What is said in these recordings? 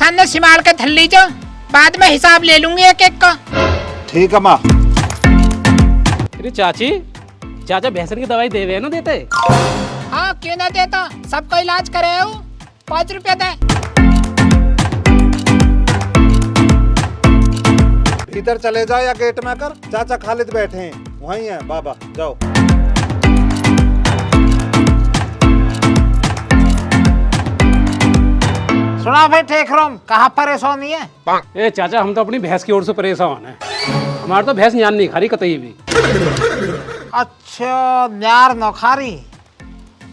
सामने सिमाल के थल्ली जो बाद में हिसाब ले लूंगी एक एक का। ठीक है माँ। अरे चाची, चाचा भैंसन की दवाई देवे ना देते? हाँ क्यों ना देता, सबको इलाज करे हो। 5 रुपया दे। भीतर चले जाओ या गेट में कर, चाचा खालिद बैठे हैं वहीं है। बाबा जाओ। सुना भाई ठेकरों, कहाँ परेशानी है? ए चाचा, हम तो अपनी भैंस की ओर से परेशान है। हमारा तो भैंस जान नहीं खा रही कतई भी। अच्छा न्यार नौखारी,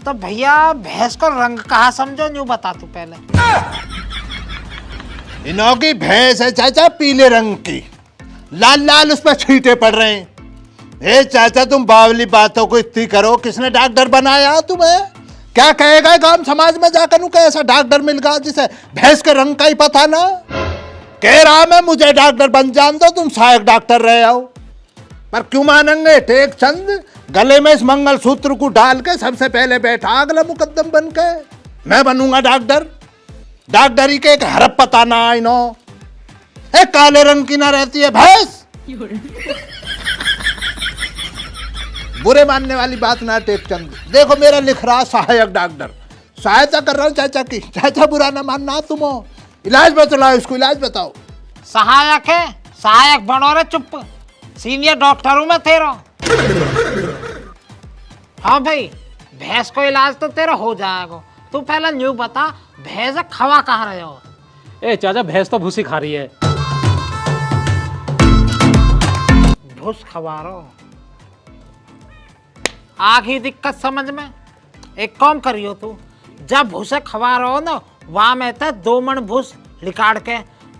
तो भैया भैंस को रंग कहाँ समझो, न्यू बता तू पहले। इनों की भैंस है चाचा पीले रंग की, लाल लाल उस पर छींटे पड़ रहे हैं। ए चाचा तुम बावली बातों को इतनी करो, किसने डॉक्टर बनाया तुम्हें? क्या कहेगा गांव समाज में जाकर नु ऐसा डॉक्टर मिल गया जिसे भैंस के रंग का ही पता ना? कह रहा मैं मुझे डॉक्टर बन जान दो, तुम सहायक डॉक्टर रहे आओ। पर क्यों मानेंगे टेक चंद, गले में इस मंगलसूत्र को डाल के सबसे पहले बैठा अगला मुकद्दम बन के। मैं बनूंगा डॉक्टर, डॉक्टरी के एक हरफ पता ना इनो। एक काले रंग की ना रहती है भैंस। बुरे मानने वाली बात ना टेकचंद। देखो मेरा लिख रहा सहायक डॉक्टर, सहायता कर रहा हूँ चाचा की। चाचा बुरा ना मानना तुम हो। इलाज बतलाओ, इसको इलाज बताओ। सहायक है, सहायक बनो रे चुप, सीनियर डॉक्टर हूँ मैं तेरा। हाँ भाई, भैंस को इलाज तो तेरा हो जाएगा। तू पहले न्यू बता, भैंस खवा कहाँ रहे हो? ए चाचा, भैंस तो भूसी खा रही है। भूस खवा रहो, आ गई दिक्कत समझ में। एक काम करियो तू, जब भूसे खवा रहो ना, वहां में तो 2 मन भूस निकाल के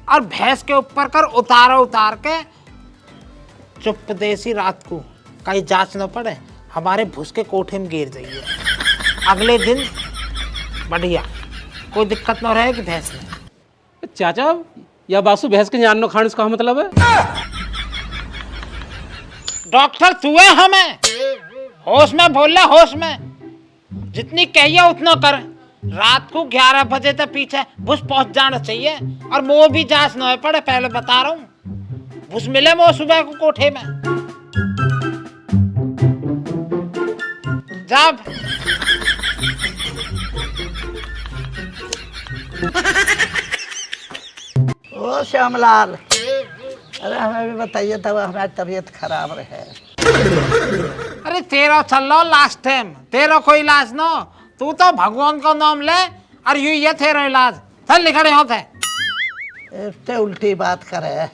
और भैंस के ऊपर कर उतार के चुप देसी रात को कहीं जांच न पड़े, हमारे भूस के कोठे में गिर जाइए। अगले दिन बढ़िया, कोई दिक्कत न रहेगी भैंस में। चाचा, या बासु भैंस के जान नो खाने का मतलब है? डॉक्टर तू है, हमें होश में बोल ले, होश में। जितनी कहिए उतना कर। रात को 11 बजे तक पीछे भूस पहुंच जाना चाहिए, और वो भी जांच न पड़े, पहले बता रहा हूँ। भूस मिले वो सुबह को कोठे में। जब ओ श्यामलाल, अरे हमें भी बताइए था, हमारी तबीयत खराब रहे। अरे तेरा चल लो लास्ट टाइम, तेरा कोई इलाज न। तू तो भगवान का नाम ले और यू ये तेरा इलाज। चल निकले होते इससे उल्टी बात करे।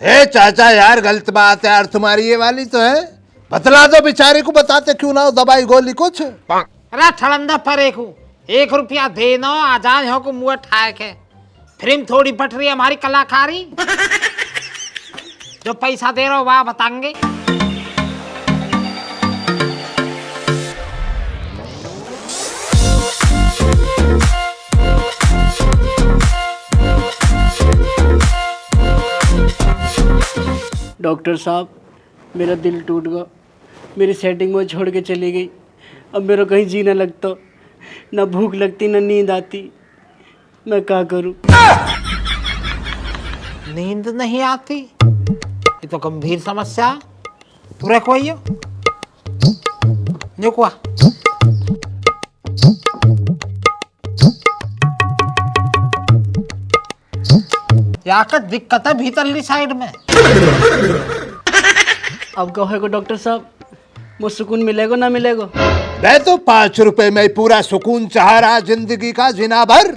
ए चाचा यार गलत बात है यार तुम्हारी ये वाली तो है। बतला दो बेचारे को, बताते क्यों ना हो दवाई गोली कुछ। अरे ठड़ंदा पर 1 रुपया देना, आजान हो को मुँह ठाए के। फिल्म थोड़ी बट रही है हमारी कलाकारी। जो पैसा दे रहे हो वह बताएंगे। डॉक्टर साहब, मेरा दिल टूट गया। मेरी सेटिंग में छोड़ के चली गई। अब मेरा कहीं जीना लगता, ना भूख लगती ना नींद आती। मैं क्या करूं? नींद नहीं आती, ये तो गंभीर समस्या। तू रखो यो निकुआ। यहाँ का दिक्कत है भीतरली साइड में। अब कहोगे डॉक्टर साहब, मुझे सुकून मिलेगा ना मिलेगा? मैं तो 5 रुपए में पूरा सुकून चाह रहा जिंदगी का जिना भर।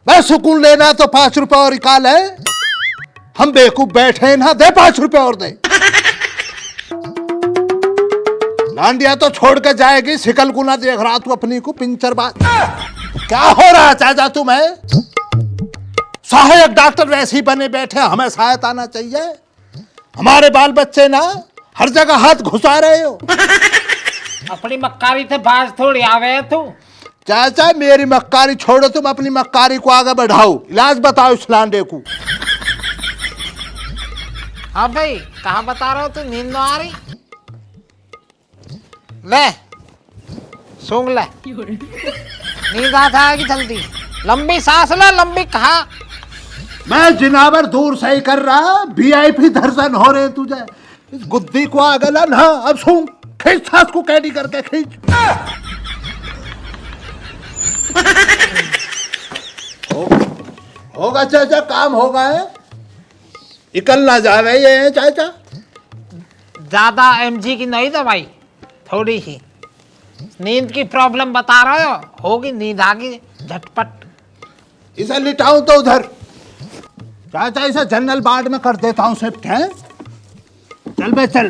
मैं सुकून लेना तो 5 रुपए और निकाल है। हम बेवकूफ बैठे ना, दे 5 रुपए और दे। लांडिया तो छोड़ के जाएगी, सिकल को ना देख रहा तू अपनी को पिंचर बात। क्या हो रहा चाचा तुम्हें? सहायक डॉक्टर वैसे ही बने बैठे, हमें सहायता आना चाहिए। हमारे बाल बच्चे ना हर जगह हाथ घुसा रहे हो। अपनी मक्कारी से बाज थोड़ी आवे तू। चाचा मेरी मक्कारी छोड़ो, तुम अपनी मक्कारी को आगे बढ़ाओ। इलाज बताओ इस लांडे को। हाँ भाई, कहाँ बता रहे हो तू? नींद न आ रही? ले सूंघ ले, नींद आता है कि जल्दी? लंबी सांस ले, लंबी कहा। मैं जिनावर दूर से ही कर रहा, वीआईपी दर्शन हो रहे तुझे। इस गुद्दी को आगे ला ना, अब सूंघ, खींच सांस को कैडी करके खींच। होगा चाचा, काम होगा है, निकल ना जा रही है चाचा। ज्यादा एमजी की नहीं दवाई, थोड़ी ही। नींद की प्रॉब्लम बता रहे हो, होगी नींद आगी झटपट। इसे लिटाऊं तो उधर चाचा, इसे जनरल वार्ड में कर देता हूँ शिफ्ट है। चल बे चल।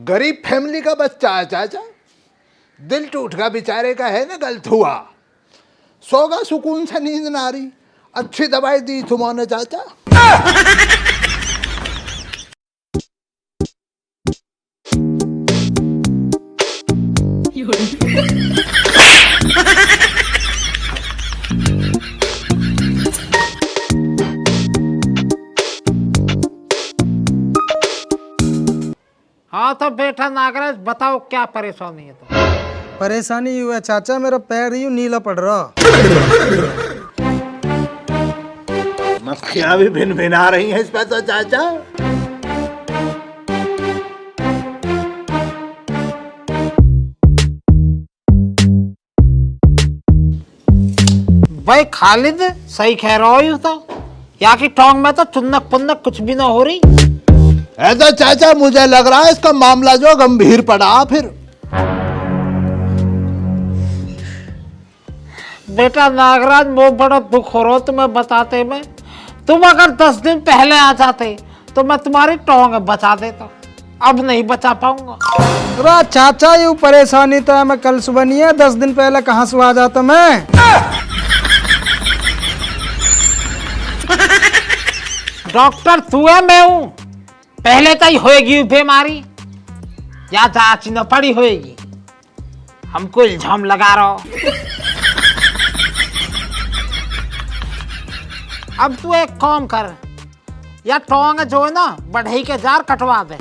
गरीब फैमिली का बच्चा है चाचा, दिल टूट का बेचारे का है ना, गलत हुआ। सोगा सुकून से नींद ना आ रही, अच्छी दवाई दी तुमने चाचा। हाँ तो बेटा नागराज, बताओ क्या परेशानी है? तो परेशानी यूँ है चाचा, मेरा पैर यूँ नीला पड़ रहा। मक्खियां भी भिन भिना रही हैं इस पर तो चाचा। भाई खालिद सही कह रहा हो, यूं तो या की टोंग में तो चुन्नक पुन्नक कुछ भी ना हो रही। ऐसा चाचा मुझे लग रहा है इसका मामला जो गंभीर पड़ा। फिर बेटा नागराज, वो बड़ा दुख हो रहा तुम्हें बताते में। तुम अगर 10 दिन पहले आ जाते तो मैं तुम्हारी टोंग बचा देता, अब नहीं बचा पाऊंगा। अरे चाचा यूँ परेशानी तो है, मैं कल सुबह नहीं है, 10 दिन पहले कहाँ से आ जाता मैं। डॉक्टर तू है मैं हूं, पहले तो ही होएगी बीमारी या जांच न पड़ी होएगी, हमको इल्जाम लगा रहा हो। अब तू एक काम कर, या टोंग जो है ना बढ़ई के जार कटवा दे।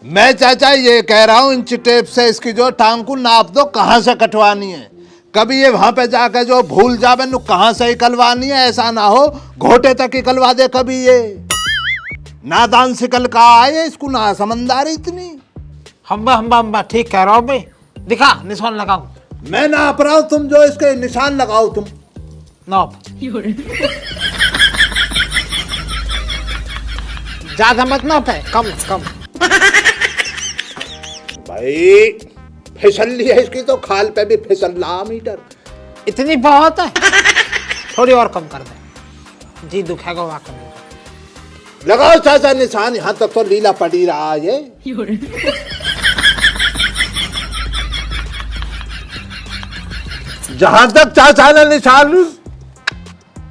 मैं चाचा ये कह रहा हूँ, इंच टेप से इसकी जो टांग को नाप दो, कहाँ से कटवानी है। कभी ये वहां पे जाकर जो भूल जावे नु कहाँ से निकलवानी है, ऐसा ना हो घोटे तक निकलवा दे कभी। ये नादान सिकल का आए, इसको ना समझदारी इतनी। हम ठीक कह रहा हो भाई, दिखा निशान लगाऊं। मैं नाप रहा हूं, तुम जो इसके निशान लगाओ तुम। नाप ज्यादा मत नाप है, कम कम। भाई फिसल ली है इसकी तो, खाल पे भी फिसल रहा मीटर। इतनी बहुत है, थोड़ी और कम कर दे जी, दुखेगा वाकई। लगाओ चाचा निशान, यहाँ तक तो लीला पड़ी रहा ये। जहां तक चाचा ने निशान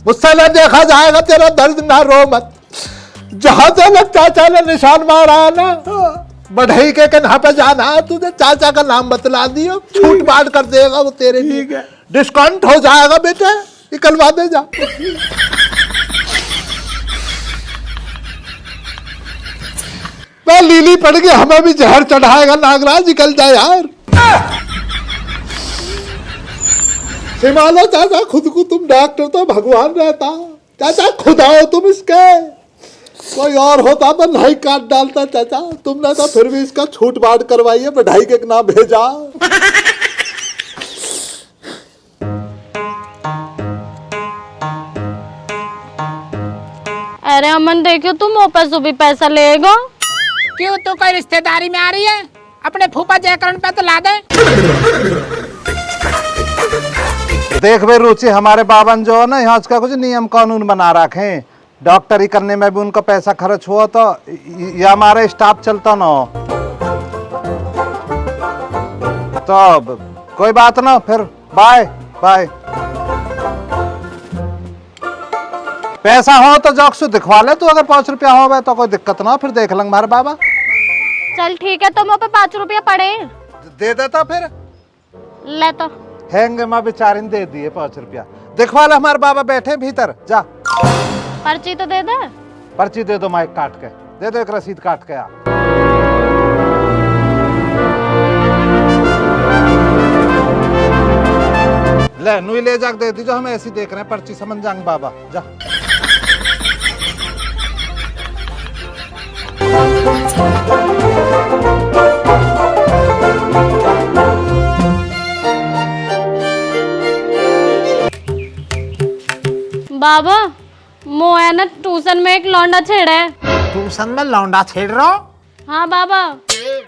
मुझसे न देखा जाएगा, तेरा दर्द ना रो मत। जहां तक चाचा ने निशान मारा है ना, बढ़ई के कन्हा पे जाना है तुझे, चाचा का नाम बतला दियो, छूट बांट कर देगा वो तेरे लिए, डिस्काउंट हो जाएगा बेटे, निकलवा दे जा। मैं लीली पड़ गई, हमें भी जहर चढ़ाएगा नागराज, निकल जाए यार। संभालो चाचा खुद को, तुम डॉक्टर तो भगवान रहता, चाचा खुद आओ तुम इसके। कोई और होता तो नहीं काट डालता चाचा, तुमने तो फिर भी इसका छूट बांट करवाई है, बढ़ाई के नाम भेजा। अरे अमन देखियो, तुम वो पैसों भी पैसा लेगा। क्यों, तू कोई रिश्तेदारी में आ रही है? अपने फूफा जयकरण पे तो ला दे। देख बे रुचि, हमारे बाबन जो है ना, यहाँ उसका कुछ नियम कानून बना रखे हैं। डॉक्टरी करने में भी उनका पैसा खर्च हुआ तो ये हमारे स्टाफ चलता ना हो तो कोई बात ना, फिर बाय बाय। पैसा हो तो जॉक्सु दिखवा ले तू, अगर 5 रुपया हो तो कोई दिक्कत ना, फिर देख लेंगे हमारे बाबा। चल ठीक है, तो मुँह पे 5 रुपया पड़े। दे देता फिर। ले तो। हैंगे माँ बेचारी ने दे दिए 5 रुपया। दिखवा ले, हमारे बाबा बैठे हैं भीतर, जा। पर्ची तो दे दे। पर्ची दे दो माइक काट के, दे दो एक रसीद काट के। आ ले नुई ले जाके दे दी, जो हम ऐसी देख रहे हैं, पर्ची समझ जाएंगे बाबा, जा। बाबा मोया ना ट्यूशन में एक लौंडा छेड़ा है। ट्यूशन में लौंडा छेड़ रहा हो? हाँ बाबा।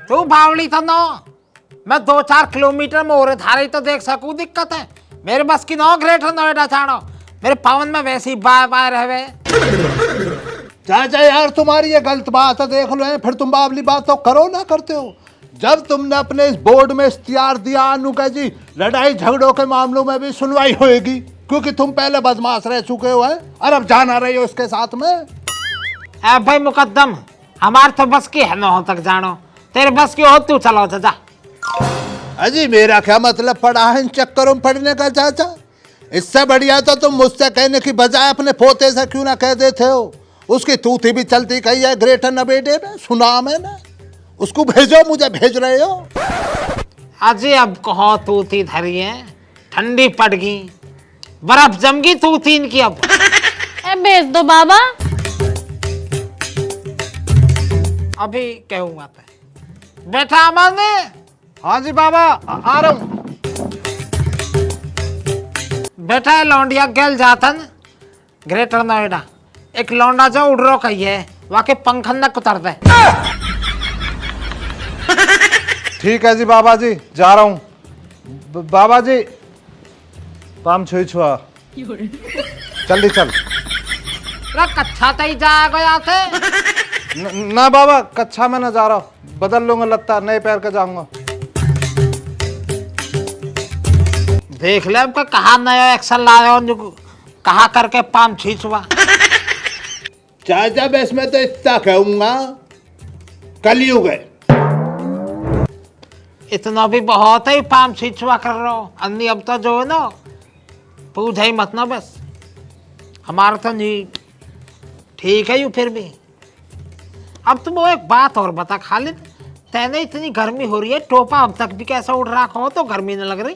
तू बावली तो नो, मैं 2-4 किलोमीटर में और धारे तो देख सकूं, दिक्कत है मेरे बस की नो। ग्रेटर नोएडा छाड़ो, मेरे पवन में वैसे ही बाय बाय रहे। चाचा यार तुम्हारी ये गलत बात है, देख लो। फिर तुम बावली बात तो करो ना करते हो। जब तुमने अपने इस बोर्ड में इख्तियार दिया अनुका जी, लड़ाई झगड़ों के मामलों में भी सुनवाई होएगी, क्योंकि तुम पहले बदमाश रह चुके हो हैं और अब जाना रही हो इसके साथ में। ए भाई मुकद्दम, हमारे तो बस की है न तक जानो, तेरे बस की हो तू चलो जा। अजी मेरा क्या मतलब पड़ा है इन चक्करों में पड़ने का चाचा? इससे बढ़िया तो तुम मुझसे कहने की बजाय अपने पोते से क्यों ना कह देते हो। उसकी तूती भी चलती कही है ग्रेटर नोएडा में, सुना मैंने। उसको भेजो, मुझे भेज रहे हो? अजी अब कहो तूती धरी है, ठंडी पड़ गई, बर्फ जम गई तूती इनकी। अब भेज दो बाबा। अभी कहूंगा बेटा अमन। हाँ जी बाबा, आ रहा हूँ। बेटा लौंडिया गेल जातन ग्रेटर नोएडा, एक लौंडा जो उड़ रो कही है, वाके पंखन न कुतर दे। ठीक है जी बाबा जी, जा रहा हूँ। बाबा जी पाम छुई छुआ, जल्दी चल। कच्छा तई जा गया थे। ना बाबा, कच्छा में ना जा रहा हूँ, बदल लूंगा लत्ता, नए पैर का जाऊंगा। देख ले अब कहा नया एक्शन लाया, कहा करके पाम छींचवा। चाचा बस मैं तो इतना कहूंगा, कलयुग है। इतना भी बहुत है, पाम छींचवा कर रहा हो अन्नी। अब तो जो है ना पूछ ही मत ना, बस हमारा तो नहीं ठीक है। यू फिर भी अब तुम वो एक बात और बता खालिद, तेने इतनी गर्मी हो रही है, टोपा अब तक भी कैसा उड़ रखा हो, तो गर्मी न लग रही?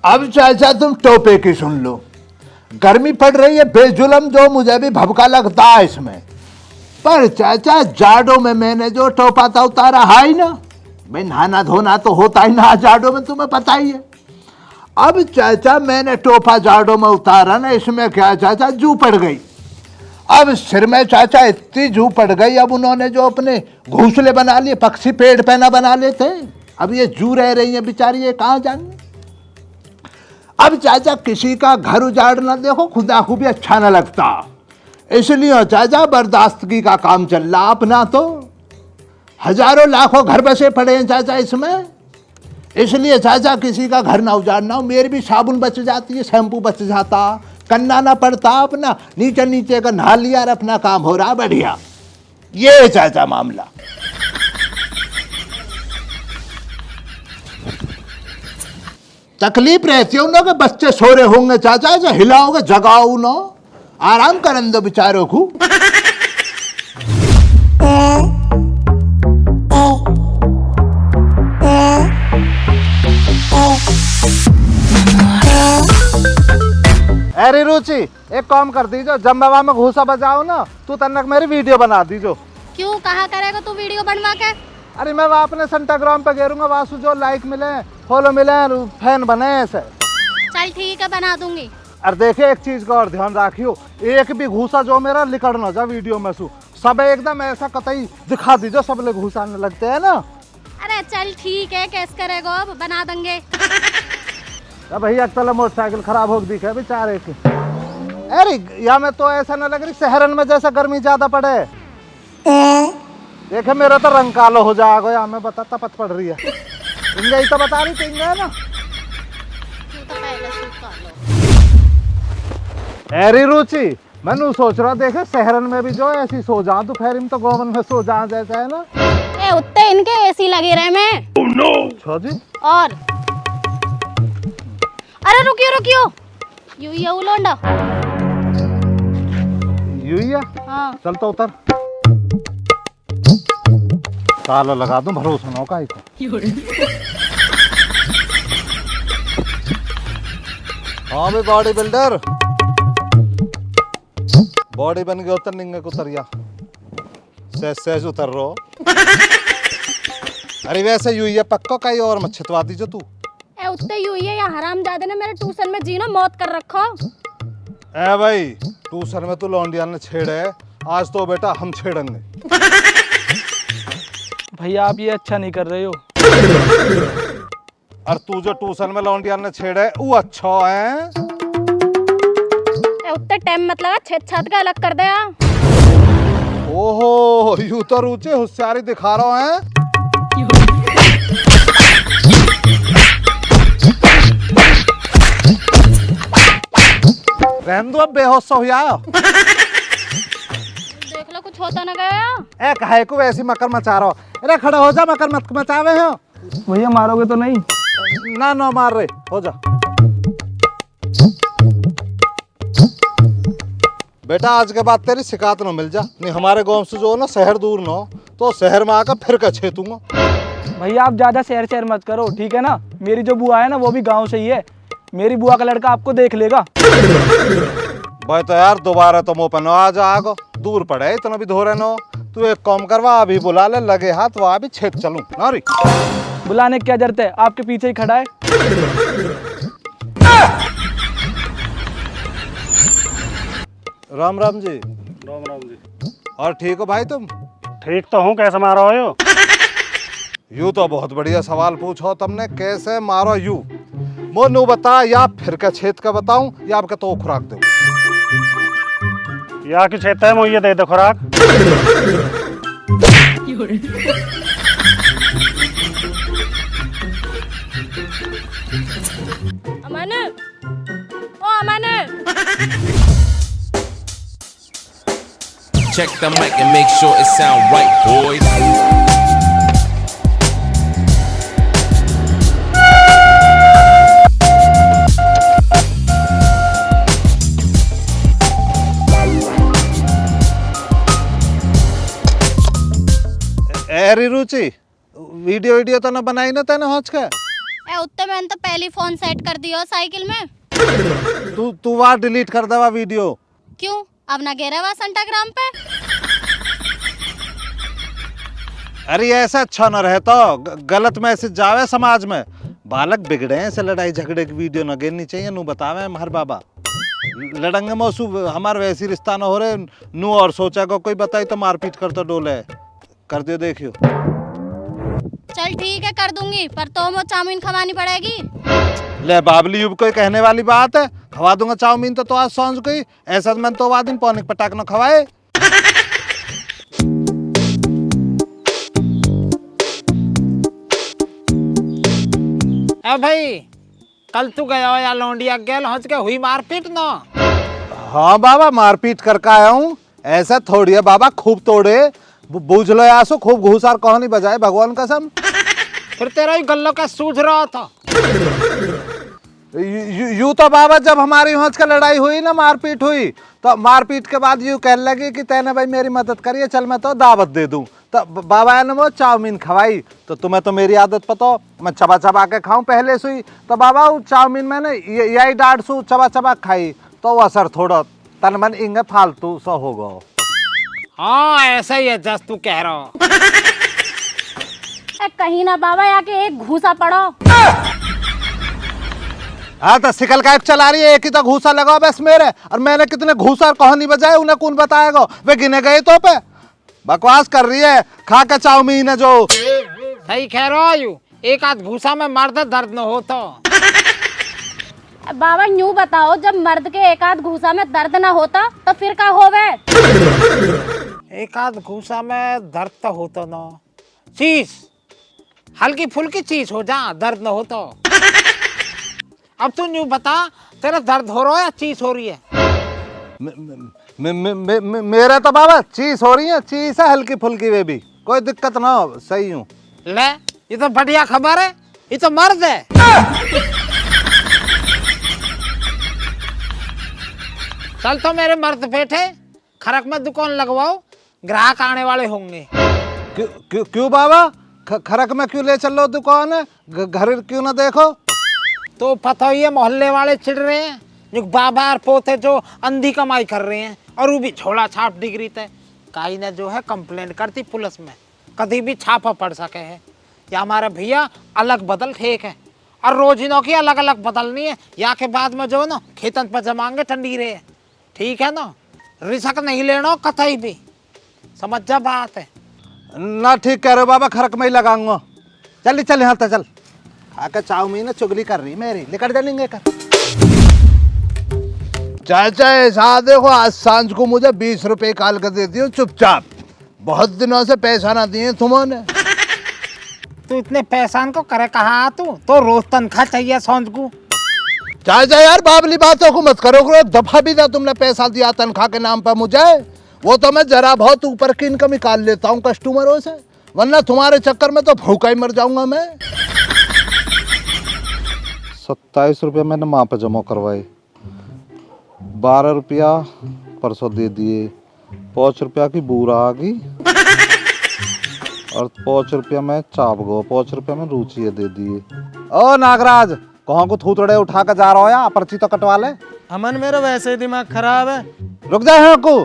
अब चाचा तुम टोपे की सुन लो। गर्मी पड़ रही है बेजुलम, जो मुझे भी भभका लगता है इसमें। पर चाचा जाड़ों में मैंने जो टोपा था उतारा है ही ना, मैं नहाना धोना तो होता ही ना जाड़ों में, तुम्हें पता ही है। अब चाचा मैंने टोपा जाड़ों में उतारा ना, इसमें क्या चाचा जू पड़ गई। अब सिर में चाचा इतनी जू पड़ गई, अब उन्होंने जो अपने घोंसले बना लिए, पक्षी पेड़ पे ना बना लेते, अब ये जू रह रही है बेचारी, ये कहाँ जाएंगे। अब चाचा किसी का घर उजाड़ना देखो खुदा को भी अच्छा न लगता, इसलिए चाचा बर्दाश्तगी का काम चल रहा अपना। तो हजारों लाखों घर बसे पड़े हैं चाचा इसमें, इसलिए चाचा किसी का घर ना उजाड़ना हो। मेरी भी साबुन बच जाती है, शैम्पू बच जाता, करना ना पड़ता, अपना नीचे नीचे का नहा लिया और अपना काम हो रहा बढ़िया। ये चाचा मामला। तकलीफ रहती है उन्हों के बच्चे सो रहे होंगे चाचा, जो हिलाओगे जगाओ न, आराम करन दो बेचारों को। अरे रुचि एक काम कर दीजो, जब बाबा में घूसा बजाओ ना, तू तनक मेरी वीडियो बना दीजो। क्यों, कहा करेगा तू वीडियो बनवा के? अरे मैं वहाँ अपने इंस्टाग्राम पे गेरूंगा, वासु जो लाइक मिले, फॉलो मिले, फैन बने ऐसे। चल ठीक है, बना दूंगी। अरे देखे एक चीज का और ध्यान रखियो, एक भी घूसा जो मेरा लिकड़ ना जा वीडियो में सु, सब एकदम ऐसा कतई दिखा दीजो, सब लोग घुसाने लगते हैं ना। अरे चल ठीक है, कैसे करेगा, अब बना देंगे। भैया चलो मोटरसाइकिल खराब हो दिखे बेचारे की। अरे यहाँ में तो ऐसा न लग रही शहरन में जैसा गर्मी ज्यादा पड़े। देखे मेरा तो रंग कालो हो जाएगा, यहाँ में बता तपत पड़ रही है। ही तो बता रही थी ना। अरे रुचि मैंने सोच रहा, देखे शहरन में भी जो ऐसी सो जा, दोपहर में तो गोवन में सो जा जैसा है ना। ए उत्ते इनके एसी लगे रहे में। अच्छा जी। और अरे रुकियो रुकियो, यू ये उलोंडा। यू ही है। हाँ चल तो उतर। ताला लगा दूं, भरोसा ना हो काहे को। हाँ भाई बॉडी बिल्डर, बॉडी बन गया उतर निंगे को उतरिया, सहज सहज उतर रो। अरे वैसे यू ही है पक्का, कहीं और मत छितवा दीजो तू। ए उत्ते यू ये या हरामजादे ने मेरे ट्यूशन में जीनो मौत कर रखो। ए भाई ट्यूशन में तू लौंडिया ने छेड़े, आज तो बेटा हम छेड़ेंगे। भैया आप ये अच्छा नहीं कर रहे हो। और तू जो ट्यूशन में लौंडिया ने छेड़े वो अच्छा है। ए उत्ते टाइम मत लगा, छेद छात का अलग कर दे। ओहो यू तो रुचि होशियारी दिखा रहा है। रहने दो अब, बेहोश हो या। देख लो कुछ होता ना गया। ए काहे को वैसी मकर मचा रहा हो? अरे खड़ा हो जा, मकर मत मचावे हो। भैया मारोगे तो नहीं? ना ना मार रहे, हो जा। बेटा आज के बाद तेरी शिकायत ना मिल जा, नहीं हमारे गांव से जो ना शहर दूर ना हो, तो शहर में आकर फिर कछे दूंगा। भैया आप ज्यादा शहर शहर मत करो, ठीक है ना? मेरी जो बुआ है ना वो भी गांव से ही है, मेरी बुआ का लड़का आपको देख लेगा। भाई तो यार दोबारा तो मुँह पर न आ जाएगा, दूर पड़े इतना भी धोरे न हो। तू एक काम करवा, अभी बुला ले, लगे हाथ वहाँ भी छेद चलूं ना री। बुलाने की क्या जरूरत है, आपके पीछे ही खड़ा है। राम राम जी। राम राम जी। और ठीक हो भाई तुम? ठीक तो हूँ, कैसे मारो हो? यू तो बहुत बढ़िया सवाल पूछो तुमने, कैसे मारो यू मोनू बता, या फिर का छेद का बताऊं या आपका तो खुराक दूं? या की छेद है, मुझे दे दो खुराक। अमन, ओ अमन। Check the mic and make sure it sound right, boys. अरे रुचि वीडियो वीडियो तो ना बनाई ना तेने हौच का? ए उत्ते मैंने तो पहली फोन सेट कर दियो साइकिल में। तू वहाँ डिलीट कर देवा वीडियो। क्यों, अब ना गिरा हुआ इंस्टाग्राम पे? अरे ऐसा अच्छा न रहे तो गलत मैसेज जावे समाज में, बालक बिगड़े हैं, ऐसे लड़ाई झगड़े की वीडियो न गिरनी चाहिए। नू बतावे हर बाबा लड़ंगे मौसू हमारे वैसी रिश्ता न हो रहे नू, और सोचा को कोई बताई तो मारपीट कर तो डोले कर दियो। देखियो चल ठीक है कर दूंगी, पर तो वो चाउमीन खवानी पड़ेगी। ले बाबली युब कोई कहने वाली बात है, खवा दूंगा चाउमीन तो आज सांझ कोई ऐसा मैं तो वादिन पौनिक पटाक न खवाए। ए भाई कल तू गया या लौंडिया गेल हंस के हुई मारपीट ना? हाँ बाबा मारपीट करके आया हूँ, ऐसा थोड़ी है बाबा, खूब तोड़े बूझ लो यासो, खूब घूसार कहानी बजाए भगवान कसम। फिर तेरा ही गल्लों का सूझ रहा था। यू तो बाबा जब हमारी हंस का लड़ाई हुई ना, मारपीट हुई, तो मारपीट के बाद यूँ कहने लगी कि तेने भाई मेरी मदद करिए, चल मैं तो दावत दे दूं। तो बाबा ने वो चाउमीन खवाई, तो तुम्हें तो मेरी आदत पता हो, मैं चबा चबा के खाऊं पहले से ही, तो बाबा वो चाउमीन मैंने यही डांट सू चबा चबा खाई, तो वो असर थोड़ा तन मन इंगे फालतू सा होगा। हाँ ऐसा ही है जस तू कह रहा हो। कहीं ना बाबा आके एक घूसा पड़ो। हाँ तो सिकल का चला रही है, एक ही तो घूसा लगाओ बस मेरे, और मैंने कितने घूसा कहानी बजाए उन्हें कौन बताएगा? वे गिने गए तो पे बकवास कर रही है, खा के चाउमीन है जो। सही कह रहा हो यू, एक आध घूसा में मर्द दर्द न हो तो। बाबा यूं बताओ, जब मर्द के एक आध घूसा में दर्द ना होता तो फिर क्या होवे? एक आध घूसा में दर्द तो होता ना, चीज हल्की फुल्की चीज हो जा, दर्द न हो तो। अब तू यूं बता, तेरा दर्द हो रहा है या चीज हो रही है? मेरा तो बाबा चीज हो रही है, चीज है हल्की फुल्की वे भी। कोई दिक्कत ना हो, सही हूँ। ले, ये तो बढ़िया खबर है, ये तो मर्द है। चल तो मेरे मर्द बैठे, खरक में दुकान लगवाओ, ग्राहक आने वाले होंगे। क्यों बाबा, खरक में क्यों ले चल लो दुकान है, घर क्यों ना देखो? तो पता ही है मोहल्ले वाले चिढ़ रहे हैं, जो बाबा और पोते जो अंधी कमाई कर रहे हैं, और वो भी झोला छाप डिग्री तय। काई ने जो है कंप्लेंट करती पुलिस में, कभी भी छापा पड़ सके है। या हमारे भैया अलग बदल ठीक है, और रोजिनों की अलग अलग बदलनी है, या के बाद में जो ना खेतन पर जमाएंगे ठंडी रहे, ठीक है ना। रिस्क नहीं लेना कतई भी, समझ जा बात है ना। ठीक कह रहे हो बाबा, खरक में ही लगाऊंगा। चल चल यहाँ चल, खाकर चाउमीन चुगली कर रही मेरी, लेकर चलेंगे कर। चाचा ऐसा देखो, आज सांझ को मुझे 20 रुपए काल कर देती हो चुपचाप। बहुत दिनों से पैसा ना दिए तुमने। तू इतने पैसा को करे कहा तू, तो रोज तनख्वाह चाहिए सांझ को। चाचा यार बाबली बातों को मत करो, एक दफा भी ना तुमने पैसा दिया तनख्वाह के नाम पर मुझे। वो तो मैं जरा बहुत ऊपर की इनकम निकाल लेता हूँ कस्टमरों से, वरना तुम्हारे चक्कर में तो भूखा ही मर जाऊंगा मैं। 27 रुपया मैंने माँ पे जमा करवाए, 12 रुपया परसों दे दिए, 5 रुपया की बूरा आ गई, और 5 रुपया मैं चाप गो, 5 रुपया में रुचि दे दिए। ओ नागराज, कहाँ को थूतड़े उठा कर जा रहा हो या पर्ची तो कटवा ले। अमन मेरा वैसे ही दिमाग खराब है। रुक जाए यहाँ को,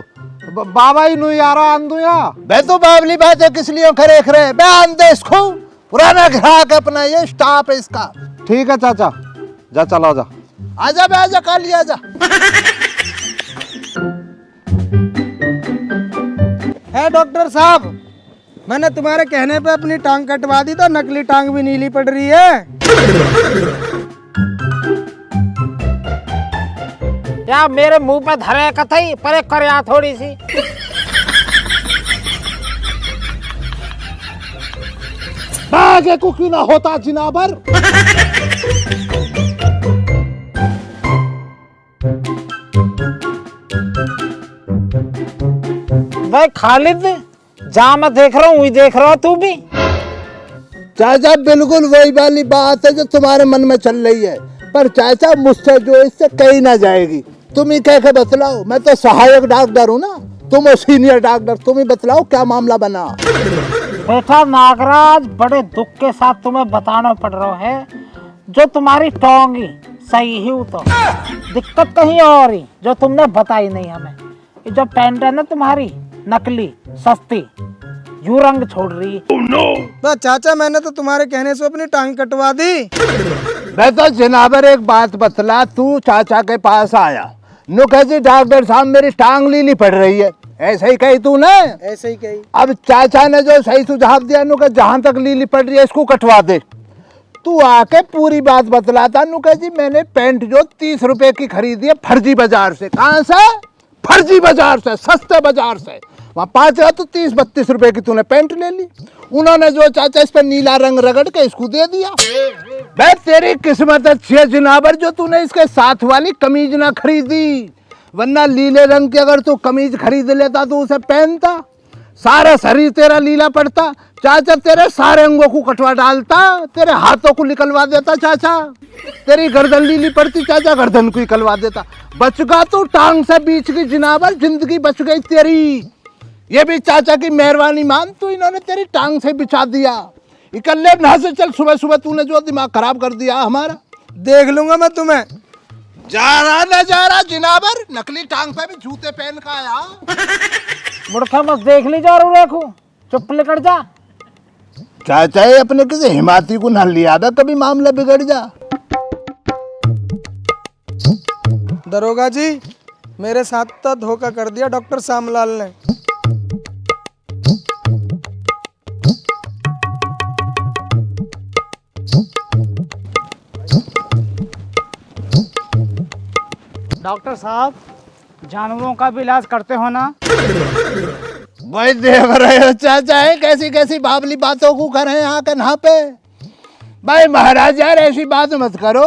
बाबा ही नहीं आ रहा आंदू या। बे तो बाबली बातें किस लिए खरे खरे, बे आंदे इसको, पुराना ग्राहक अपना, ये स्टाफ है इसका। ठीक है चाचा, जा चलो जा। आजा बे आजा, काली आजा। है डॉक्टर साहब, मैंने तुम्हारे कहने पे अपनी टांग कटवा दी, तो नकली टांग भी नीली पड़ रही है। या मेरे मुंह पे धरे कथई पर कर थोड़ी सी। आगे को क्यों ना होता जिनाबर। भाई खालिद, जहाँ मैं देख रहा हूँ वही देख रहा हूँ तू भी। चाचा बिल्कुल वही वाली बात है जो तुम्हारे मन में चल रही है, पर चाचा मुझसे जो इससे कहीं ना जाएगी। तुम ही कह के बतलाओ, मैं तो सहायक डॉक्टर हूँ ना, तुम हो सीनियर डॉक्टर, तुम ही बतलाओ क्या मामला बना। बेटा नागराज, बड़े दुख के साथ तुम्हें बताना पड़ रहा है, जो तुम्हारी टोंगी सही ही तो दिक्कत कहीं और ही, जो तुमने बताई नहीं हमें। ये जो पैंट है ना तुम्हारी, नकली सस्ती, यूं रंग छोड़ रही। तो चाचा मैंने तो तुम्हारे कहने से अपनी टांग कटवा दी। मैं तो जनाबर एक बात बतला, तू चाचा के पास आया, नु कहे डॉक्टर साहब मेरी टांग लीली पड़ रही है, ऐसे ही कही तू ने। ऐसे ही कही। अब चाचा ने जो सही सुझाव दिया, नु कहे जहां तक लीली पड़ रही है इसको कटवा दे। तू आके पूरी बात बतलाता, नु कहे जी मैंने पैंट जो 30 रुपए की खरीदी है फर्जी बाजार से। कहाँ से? फर्जी बाजार से, सस्ते बाजार से। वहाँ 5 तो 30-32 रुपए की तूने पैंट ले ली। उन्होंने जो चाचा इस पर नीला रंग रगड़ के इसको दे दिया। भाई तेरी किस्मत अच्छी है जनाबर जो तूने इसके साथ वाली कमीज ना खरीदी, वरना लीले रंग की अगर तू कमीज खरीद लेता तो उसे पहनता, सारा शरीर तेरा लीला पड़ता। चाचा तेरे सारे अंगों को कटवा डालता, तेरे हाथों को निकलवा देता चाचा, तेरी गर्दन लीली पड़ती, चाचा गर्दन को निकलवा देता। बच गया तू टांग से बीच की जनाबर, जिंदगी बच गई तेरी। ये भी चाचा की मेहरबानी मान, तू इन्होंने तेरी टांग से बिछा दिया। इकल्ले ना से चल, सुबह सुबह तूने जो दिमाग खराब कर दिया हमारा। देख लूंगा मैं तुम्हें। जा रहा न जा रहा जनाबर, नकली टांग पे भी जूते पहन का आया। मुड़का मत देख ली जा रू देखो, चुप लेकर जा। चाचा ये अपने किसी हिमाती को ना लिया था, कभी मामला बिगड़ जा। दरोगा जी, मेरे साथ तो धोखा कर दिया डॉक्टर श्यामलाल ने। डॉक्टर साहब, जानवरों का भी इलाज करते हो ना? भाई देख रहे हो चाचा है कैसी कैसी बाबली बातों को कर रहे हैं यहाँ के यहाँ पे। भाई महाराज यार ऐसी बात मत करो,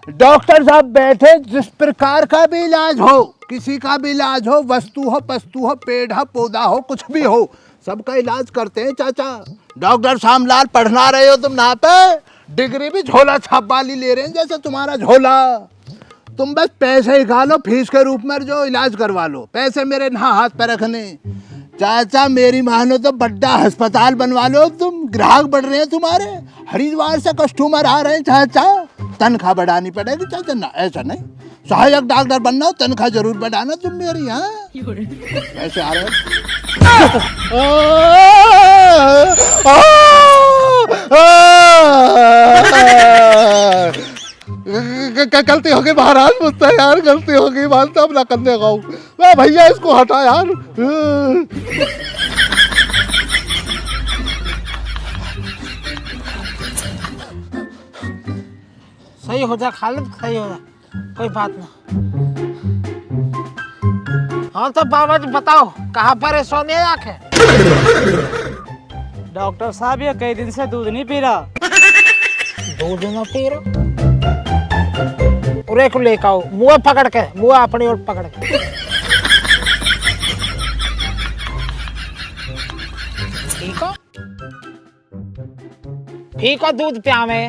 डॉक्टर साहब बैठे, जिस प्रकार का भी इलाज हो, किसी का भी इलाज हो, वस्तु हो, पस्तु हो, पेड़ हो, पौधा हो, कुछ भी हो, सबका इलाज करते हैं चाचा। डॉक्टर श्यामलाल पढ़ना रहे हो तुम ना पे, डिग्री भी झोला छाप वाली ले रहे हैं जैसे तुम्हारा झोला। तुम बस पैसे निकालो फीस के रूप में, जो इलाज करवा लो, पैसे मेरे ना हाथ पे रखने। चाचा मेरी मानो तो बड़ा अस्पताल बनवा लो तुम, ग्राहक बढ़ रहे हैं तुम्हारे, हरिद्वार से कस्टमर आ रहे हैं चाचा। तनख्वाह बढ़ानी पड़ेगी चाचा, ना ऐसा नहीं, सहायक डॉक्टर बनना हो, तनख्वाह जरूर बढ़ाना तुम मेरी। यहाँ ऐसे आ रहे गलती होगी महाराज मुझसे यार, गलती होगी, मानता अब ना करने का हूँ भैया, इसको हटा यार। सही हो जा खालिद, सही हो जा, कोई बात ना। हाँ तो बाबा जी बताओ, कहाँ पर है सोनिया आंखें? डॉक्टर साहब ये कई दिन से दूध नहीं पी रहा। दूध ना पी रहा? उरे को लेकर आओ, मुँह पकड़ के, मुँह अपनी ओर पकड़ के। ठीक हो? ठीक हो, दूध प्यावे।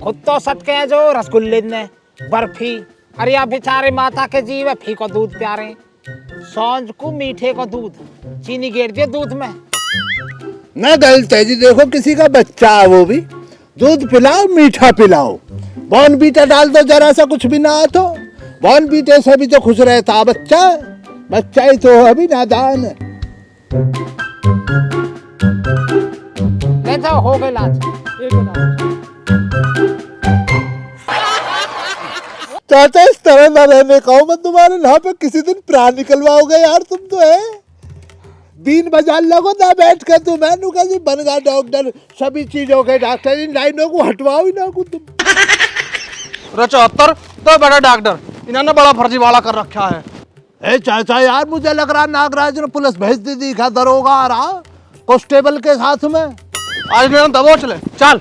खुद तो सटके हैं जो रसगुल्ले ने, बर्फी, अरे आप बेचारे माता के जीव है, फीको दूध प्यारे। सांझ को मीठे को दूध, चीनी गिर दिए दूध में। ना गलत है जी, देखो किसी का बच्चा है, वो भी दूध पिलाओ, मीठा पिलाओ, बॉर्नवीटा डाल दो जरा सा, कुछ भी ना तो बॉर्नवीटा से भी तो खुश रहता बच्चा, बच्चा ही तो अभी नादान है। ले जाओ, हो गए इलाज। चाचा इस तरह ना रहने का हूँ मैं तुम्हारे, यहाँ पे किसी दिन प्राण निकलवाओगे यार तुम तो है। बीन बजा लगो ना बैठ के तुम है, नुका जी बन गया डॉक्टर, सभी चीजों के डॉक्टर, इन लाइनों को हटवाओ ही ना को तुम। 74 तो बड़ा डॉक्टर, इन्होंने बड़ा फर्जीवाड़ा कर रखा है। ए चाचा यार, मुझे लग रहा नागराज ने पुलिस भेज दी थी, क्या दरोगा आ रहा कांस्टेबल के साथ में। आज मेरा दबोच ले, चल।